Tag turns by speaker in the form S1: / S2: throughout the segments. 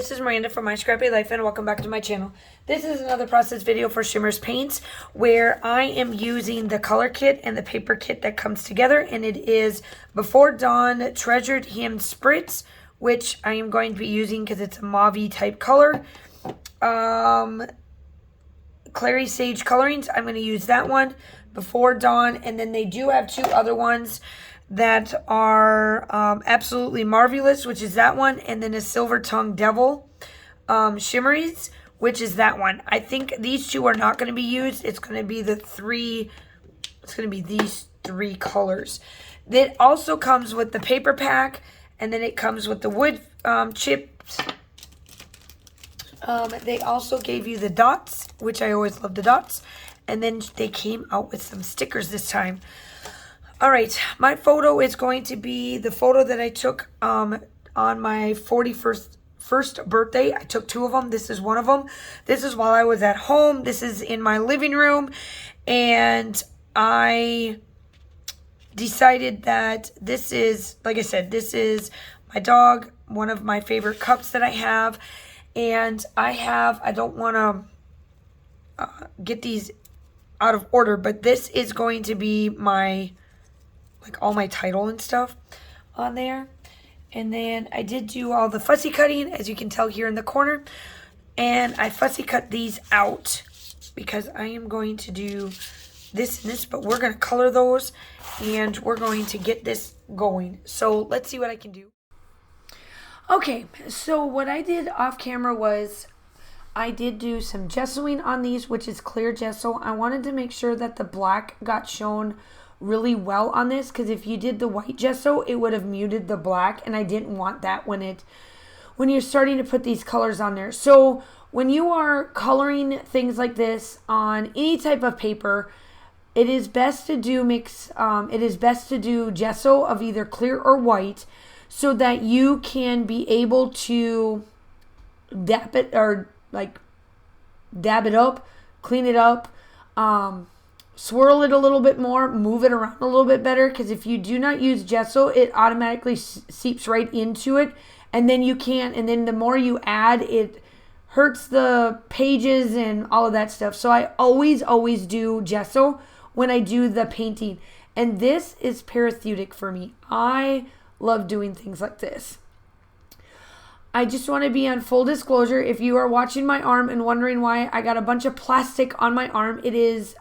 S1: this is Miranda from My Scrappy Life and welcome back to my channel. This is another process video for Shimmers Paints where I am using the color kit and the paper kit that comes together, and it is Before Dawn Treasured Him Spritz, which I am going to be using because it's a mauve type color. Clary Sage Colorings, I'm going to use that one, Before Dawn, and then they do have two other ones that are Absolutely Marvelous, which is that one, and then a Silver Tongue Devil Shimmeries, which is that one. I think these two are not going to be used. It's going to be these three colors. That also comes with the paper pack, and then it comes with the wood chips. They also gave you the dots, which I always love the dots, and then they came out with some stickers this time. All right, my photo is going to be the photo that I took on my 41st birthday. I took two of them. This is one of them. This is while I was at home. This is in my living room, and I decided that this is, like I said, this is my dog, one of my favorite cups that I have, and I don't want to get these out of order, but this is going to be my, like, all my title and stuff on there. And then I did do all the fussy cutting, as you can tell here in the corner, and I fussy cut these out because I am going to do this and this, but we're going to color those and we're going to get this going. So let's see what I can do. Okay, so what I did off camera was I did do some gessoing on these, which is clear gesso. I wanted to make sure that the black got shown really well on this, because if you did the white gesso, it would have muted the black, and I didn't want that when you're starting to put these colors on there. So when you are coloring things like this on any type of paper, it is best to do gesso of either clear or white, so that you can be able to dab it up, clean it up, swirl it a little bit more, move it around a little bit better, because if you do not use gesso, it automatically seeps right into it, and then the more you add, it hurts the pages and all of that stuff. So I always do gesso when I do the painting, and this is therapeutic for me. I love doing things like this. I just want to be on full disclosure. If you are watching my arm and wondering why I got a bunch of plastic on my arm, it is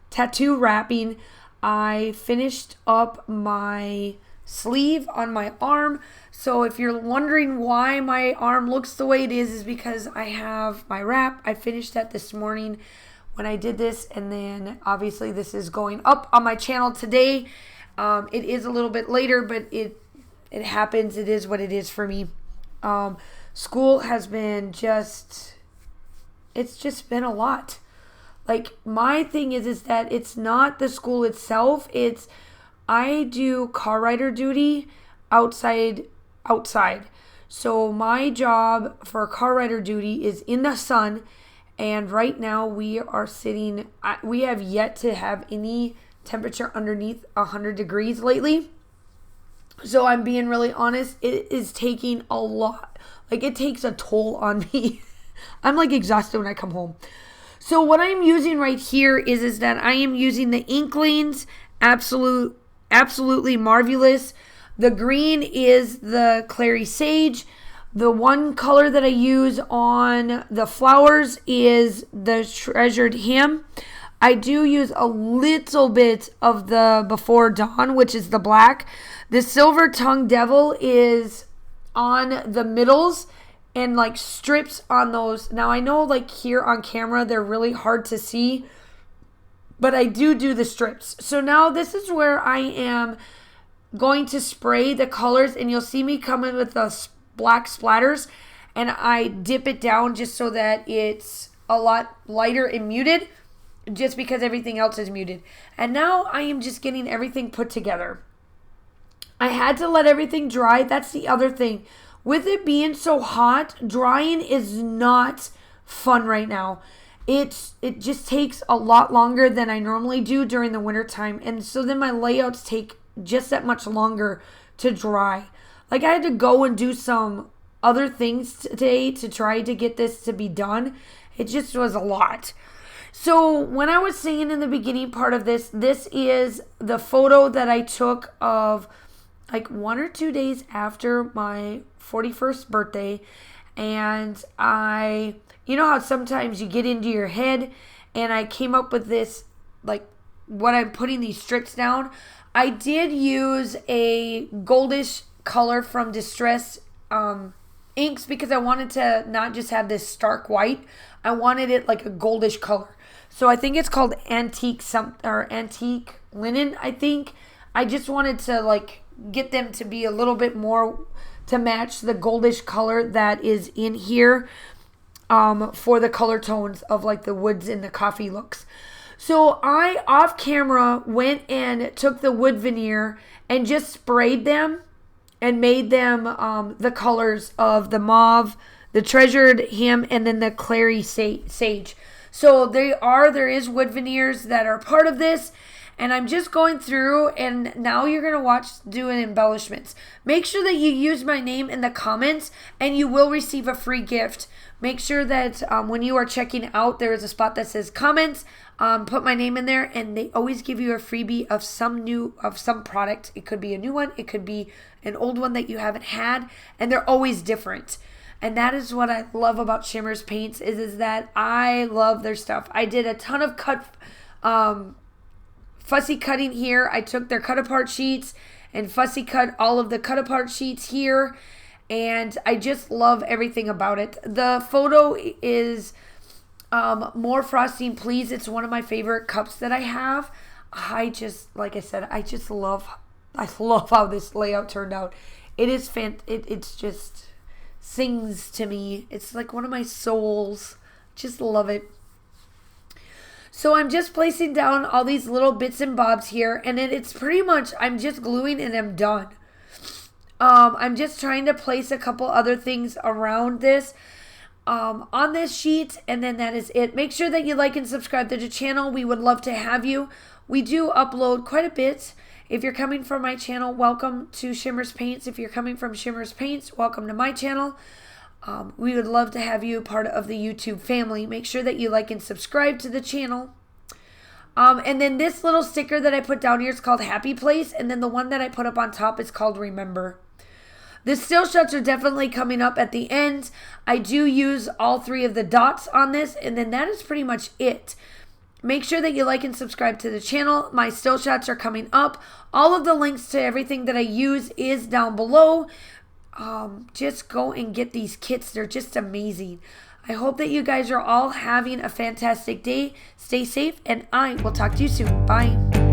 S1: tattoo wrapping. I finished up my sleeve on my arm. So if you're wondering why my arm looks the way it is because I have my wrap. I finished that this morning when I did this, and then obviously this is going up on my channel today. It is a little bit later, but it happens. It is what it is for me. School has been it's just been a lot. Like, my thing is that it's not the school itself. I do car rider duty outside. So my job for car rider duty is in the sun. And right now we have yet to have any temperature underneath 100 degrees lately. So I'm being really honest, it is taking a lot. Like, it takes a toll on me. I'm like exhausted when I come home. So what I'm using right here is that I am using the Inklings Absolutely Marvelous. The green is the Clary Sage. The one color that I use on the flowers is the Treasured Him. I do use a little bit of the Before Dawn, which is the black. The Silver Tongue Devil is on the middles and like strips on those. Now I know, like, here on camera they're really hard to see, but I do the strips. So now this is where I am going to spray the colors, and you'll see me come in with the black splatters, and I dip it down just so that it's a lot lighter and muted, just because everything else is muted. And now I am just getting everything put together. I had to let everything dry. That's the other thing. With it being so hot, drying is not fun right now. It just takes a lot longer than I normally do during the winter time. And so then my layouts take just that much longer to dry. Like, I had to go and do some other things today to try to get this to be done. It just was a lot. So when I was saying in the beginning part of this, this is the photo that I took of like 1 or 2 days after my 41st birthday. And you know how sometimes you get into your head, and I came up with this, like what I'm putting these strips down. I did use a goldish color from Distress inks because I wanted to not just have this stark white. I wanted it like a goldish color. So I think it's called antique linen, I think. I just wanted to like get them to be a little bit more to match the goldish color that is in here for the color tones of like the woods and the coffee looks. So I, off camera, went and took the wood veneer and just sprayed them and made them the colors of the mauve, the treasured him, and then the clary sage. So there is wood veneers that are part of this, and I'm just going through, and now you're going to watch doing embellishments. Make sure that you use my name in the comments, and you will receive a free gift. Make sure that when you are checking out, there is a spot that says comments. Put my name in there, and they always give you a freebie of some product. It could be a new one. It could be an old one that you haven't had, and they're always different. And that is what I love about Shimmer's Paints is that I love their stuff. I did a ton of fussy cutting here. I took their cut apart sheets and fussy cut all of the cut apart sheets here. And I just love everything about it. The photo is More Frosting Please. It's one of my favorite cups that I have. Like I said, I love how this layout turned out. It is it's just sings to me. It's like one of my souls. Just love it. So I'm just placing down all these little bits and bobs here, and then it's pretty much, I'm just gluing and I'm done. I'm just trying to place a couple other things around this on this sheet, and then that is it. Make sure that you like and subscribe to the channel. We would love to have you. We do upload quite a bit. If you're coming from my channel, welcome to Shimmer's Paints. If you're coming from Shimmer's Paints, welcome to my channel. We would love to have you part of the YouTube family. Make sure that you like and subscribe to the channel. And then this little sticker that I put down here is called Happy Place. And then the one that I put up on top is called Remember. The still shots are definitely coming up at the end. I do use all 3 of the dots on this. And then that is pretty much it. Make sure that you like and subscribe to the channel. My still shots are coming up. All of the links to everything that I use is down below. Just go and get these kits. They're just amazing. I hope that you guys are all having a fantastic day. Stay safe, and I will talk to you soon. Bye.